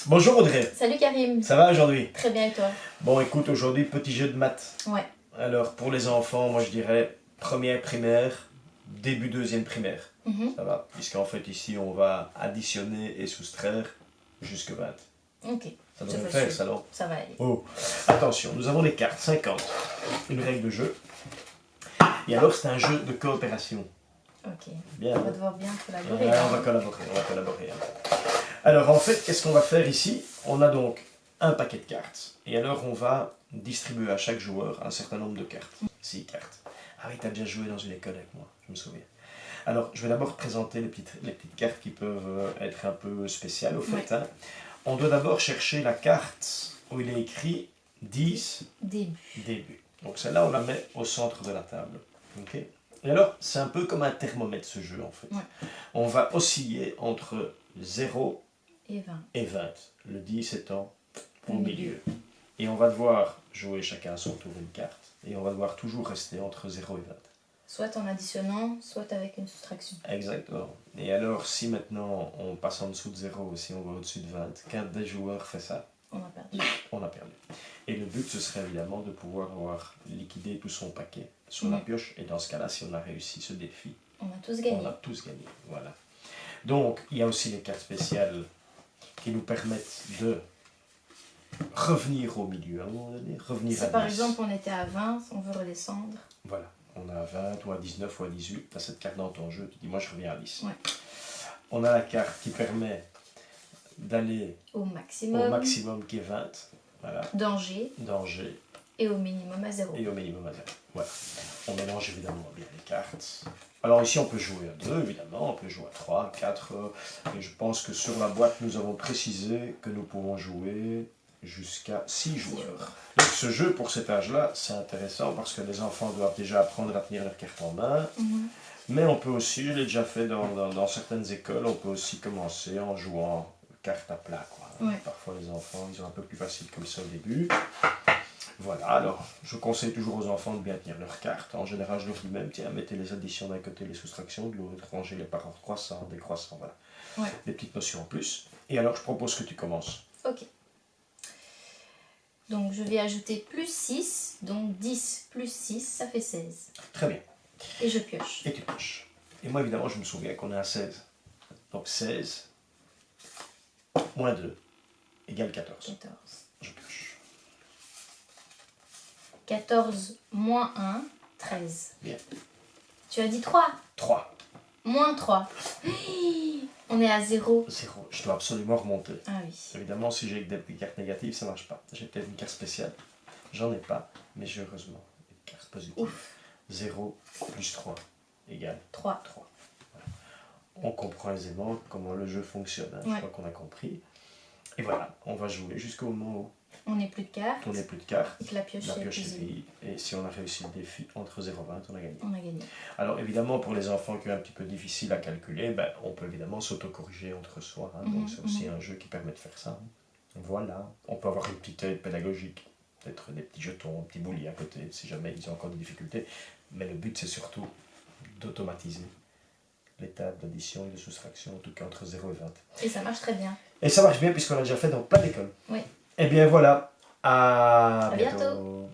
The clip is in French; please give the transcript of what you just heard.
Bonjour Audrey. Salut Karim. Ça va aujourd'hui? Très bien et toi? Bon écoute, aujourd'hui petit jeu de maths. Ouais. Alors pour les enfants, moi je dirais première primaire, début deuxième primaire. Ça va, puisqu'en fait ici on va additionner et soustraire jusque 20. Ok. Ça devrait le faire ça non? Ça va aller. Oh, attention, nous avons les cartes 50, une règle de jeu. Et alors c'est un jeu de coopération. Ok. Bien. On va devoir bien collaborer. On va collaborer. Alors en fait, qu'est-ce qu'on va faire ici? On a donc un paquet de cartes. Et alors on va distribuer à chaque joueur un certain nombre de cartes. 6 cartes. Ah oui, tu as déjà joué dans une école avec moi, je me souviens. Alors, je vais d'abord présenter les petites cartes qui peuvent être un peu spéciales au fait. Hein. On doit d'abord chercher la carte où il est écrit 10 début. Donc celle-là, on la met au centre de la table. Okay. Et alors, c'est un peu comme un thermomètre ce jeu en fait. Ouais. On va osciller entre 0 et 20. Le 10 étant au milieu. Et on va devoir jouer chacun à son tour une carte. Et on va devoir toujours rester entre 0 et 20. Soit en additionnant, soit avec une soustraction. Exactement. Et alors, si maintenant on passe en dessous de 0 ou si on va au-dessus de 20, qu'un des joueurs fait ça, on a perdu. On a perdu. Et le but, ce serait évidemment de pouvoir avoir liquidé tout son paquet sur la pioche. Et dans ce cas-là, si on a réussi ce défi, on a tous gagné. On a tous gagné. Voilà. Donc, il y a aussi les cartes spéciales qui nous permettent de revenir au milieu à un moment donné, revenir à 10. Si par exemple on était à 20, on veut redescendre. Voilà, on a à 20 ou à 19 ou à 18, tu as cette carte dans ton jeu, tu dis moi je reviens à 10. Ouais. On a la carte qui permet d'aller au maximum qui est 20. Voilà. Danger. Et au minimum à 0. Voilà. On mélange évidemment bien les cartes. Alors ici on peut jouer à 2 évidemment, on peut jouer à 3, 4. Et je pense que sur la boîte nous avons précisé que nous pouvons jouer jusqu'à 6 joueurs. Donc ce jeu pour cet âge-là, c'est intéressant parce que les enfants doivent déjà apprendre à tenir leurs cartes en main. Mais on peut aussi, je l'ai déjà fait dans certaines écoles, on peut aussi commencer en jouant carte à plat. Quoi. Ouais. Parfois les enfants, ils ont un peu plus facile comme ça au début. Voilà, alors je conseille toujours aux enfants de bien tenir leurs cartes. En général, je leur dis même, tiens, mettez les additions d'un côté, les soustractions de l'autre, rangez les par ordre croissant, décroissant, voilà. Ouais. Des petites notions en plus. Et alors, je propose que tu commences. Ok. Donc, je vais ajouter plus 6, donc 10 plus 6, ça fait 16. Très bien. Et je pioche. Et tu pioches. Et moi, évidemment, je me souviens qu'on est à 16. Donc 16 moins 2 égale 14. 14. Je pioche. 14 moins 1, 13. Bien. Tu as dit 3. 3. Moins 3. On est à 0. 0. Je dois absolument remonter. Ah oui. Évidemment, si j'ai des cartes négatives, ça ne marche pas. J'ai peut-être une carte spéciale. J'en ai pas, mais j'ai heureusement une carte positive. Ouf. 0 plus 3 égale 3. Voilà. On comprend aisément comment le jeu fonctionne. Hein. Ouais. Je crois qu'on a compris. Et voilà, on va jouer jusqu'au moment où on n'est plus de cartes. On n'est plus de cartes. Et que la pioche est vide. Et si on a réussi le défi entre 0 et 20, on a gagné. On a gagné. Alors évidemment, pour les enfants qui sont un petit peu difficiles à calculer, ben, on peut évidemment s'auto-corriger entre soi. Hein. Donc c'est aussi un jeu qui permet de faire ça. Voilà. On peut avoir une petite aide pédagogique. Peut-être des petits jetons, un petit boulier à côté, si jamais ils ont encore des difficultés. Mais le but, c'est surtout d'automatiser les tables d'addition et de soustraction, en tout cas entre 0 et 20. Et ça marche très bien. Et ça marche bien puisqu'on l'a déjà fait dans plein d'écoles. Oui. Et bien voilà, à bientôt.